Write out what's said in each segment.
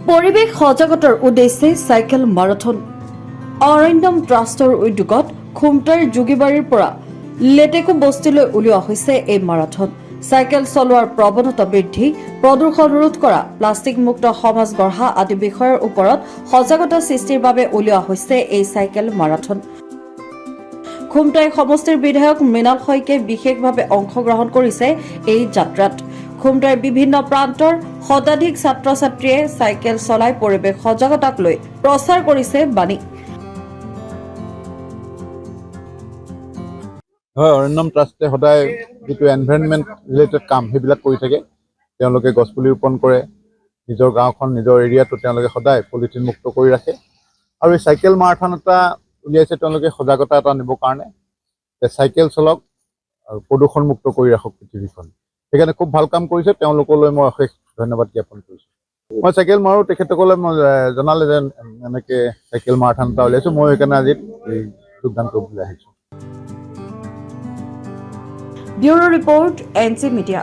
পৰিৱেশ সজাগতাৰ উদ্দেশ্যে চাইকেল মাৰাথন অৰণ্যম ট্ৰাষ্টৰ উদ্যোগত খুমটাইৰ যোগীবাৰীৰ পৰা লেটেকু বস্তিলৈ উলিওৱা হৈছে এই মাৰাথন। চাইকেল চলোৱাৰ প্ৰৱণতা বৃদ্ধি, প্ৰদূষণ ৰোধ কৰা, প্লাষ্টিক মুক্ত সমাজ গঢ়া আদি বিষয়ৰ ওপৰত সজাগতা সৃষ্টিৰ বাবে উলিওৱা হৈছে এই চাইকেল মাৰাথন। খুমটাই সমষ্টিৰ বিধায়ক মৃণাল শইকীয়াই বিশেষভাৱে অংশগ্ৰহণ কৰিছে এই যাত্ৰাত। খুমটাইৰ বিভিন্ন প্ৰান্তৰ শতাধিক ছাত্ৰ ছাত্ৰীয়ে চাইকেল চলাই পৰিৱেশ সজাগতাক লৈ প্ৰচাৰ কৰিছে বাণী। হয়, অৰণ্যম ট্ৰাষ্টে সদায় যিটো এনভাইৰনমেণ্ট ৰিলেটেড কাম সেইবিলাক কৰি থাকে। তেওঁলোকে গছপুলি ৰোপণ কৰে, নিজৰ গাঁওখন নিজৰ এৰিয়াটো তেওঁলোকে সদায় পলিথিন মুক্ত কৰি ৰাখে। আৰু এই চাইকেল মাৰাথন এটা উলিয়াইছে তেওঁলোকে সজাগতা এটা আনিবৰ কাৰণে, যে চাইকেল চলক আৰু প্ৰদূষণ মুক্ত কৰি ৰাখক পৃথিৱীখন। সেইকাৰণে খুব ভাল কাম কৰিছে, তেওঁলোকলৈ মই অশেষ ধন্যবাদ জ্ঞাপন কৰিছোঁ। মই চাইকেল মাৰোঁ, তেখেতসকলে মই জনালে যে এনেকৈ চাইকেল মাৰাথন এটা উলিয়াইছোঁ, মই সেইকাৰণে আজি এই যোগদান কৰিবলৈ আহিছোঁ। Bureau report NC media.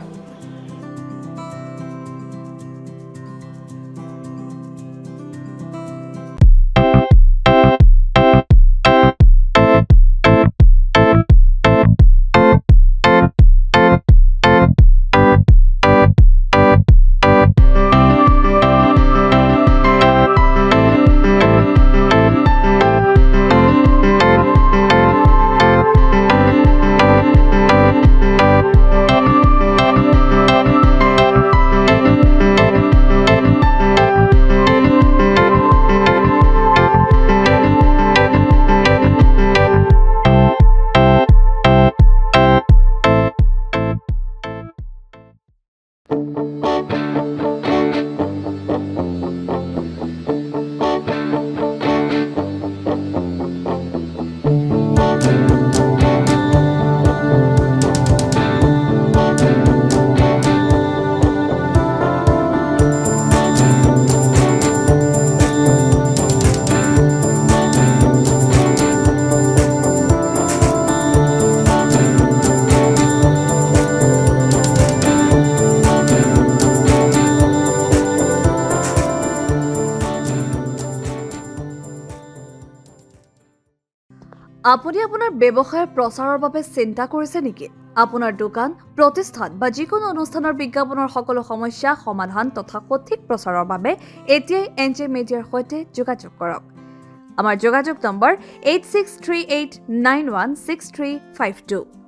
আপুনি আপোনাৰ ব্যৱসায়ৰ প্ৰচাৰৰ বাবে চিন্তা কৰিছে নেকি? আপোনাৰ দোকান, প্ৰতিষ্ঠান বা যিকোনো অনুষ্ঠানৰ বিজ্ঞাপনৰ সকলো সমস্যা সমাধান তথা সঠিক প্ৰচাৰৰ বাবে এতিয়াই NC মিডিয়াৰ সৈতে যোগাযোগ কৰক। আমাৰ যোগাযোগ নম্বৰ 8638916352।